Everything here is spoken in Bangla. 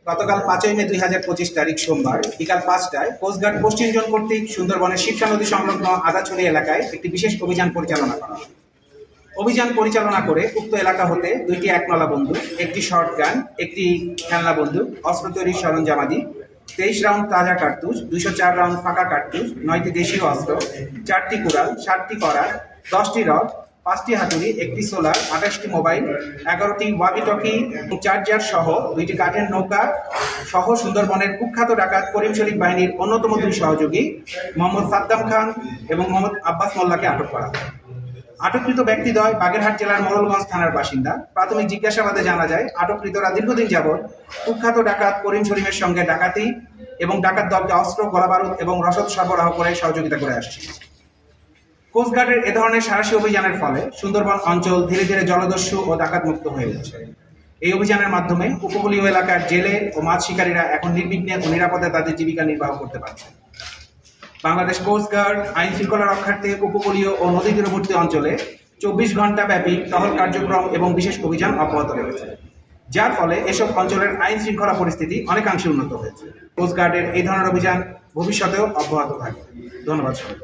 গতকাল 5ই মে 2025 তারিখ সোমবার বিকাল 5টায় কোস্টগার্ড পশ্চিম জোন কর্তৃক সুন্দরবনের শিবসা নদী সংলগ্ন আদাছড়ি এলাকায় একটি বিশেষ অভিযান পরিচালনা করা হয়। অভিযান পরিচালনা করে উক্ত এলাকা হতে 2টি একনলা বন্দুক, একটি শর্টগান, একটি খেলনা বন্দুক, অস্ত্র তৈরির সরঞ্জামাদি, 23 রাউন্ড তাজা কার্তুজ, 204 রাউন্ড ফাঁকা কার্তুজ, 9টি দেশীয় অস্ত্র, 4টি কুড়াল, 7টি করার, 10টি রড, 5টি হাতুড়ি, একটি সোলার, 28টি মোবাইল, 11টি ওয়াকিটকি, চার্জার সহ 2টি কাঠের নৌকা সহ সুন্দরবনের কুখ্যাত ডাকাত করিম শরীফ বাহিনীর অন্যতম 2 সহযোগী মোহাম্মদ সাদ্দাম খান এবং মোহাম্মদ আব্বাস মোল্লাকে আটক করা হয়। আটককৃত ব্যক্তিদ্বয় বাগেরহাট জেলার মোড়লগঞ্জ থানার বাসিন্দা। প্রাথমিক জিজ্ঞাসাবাদে জানা যায় আটককৃতরা দীর্ঘদিন যাবৎ কুখ্যাত ডাকাত করিম শরীফের সঙ্গে ডাকাতি এবং ডাকাত দলকে অস্ত্র, গোলাবারুদ এবং রসদ সরবরাহ করে সহযোগিতা করে আসছে। কোস্টগার্ডের এ ধরনের সাহসী অভিযানের ফলে সুন্দরবন অঞ্চল ধীরে ধীরে জলদস্যু ও ডাকাত মুক্ত হয়ে উঠছে। এই অভিযানের মাধ্যমে উপকূলীয় এলাকার জেলে ও মাছ শিকারীরা এখন নির্বিঘ্নে ও নিরাপদে তাদের জীবিকা নির্বাহ করতে পারছে। বাংলাদেশ কোস্টগার্ড আইন শৃঙ্খলা রক্ষার্থে উপকূলীয় ও নদী তীরবর্তী অঞ্চলে 24 ঘন্টা ব্যাপী টহল কার্যক্রম এবং বিশেষ অভিযান অব্যাহত রয়েছে, যার ফলে এসব অঞ্চলের আইন শৃঙ্খলা পরিস্থিতি অনেকাংশে উন্নত হয়েছে। কোস্টগার্ডের এই ধরনের অভিযান ভবিষ্যতেও অব্যাহত থাকবে। ধন্যবাদ সবাই।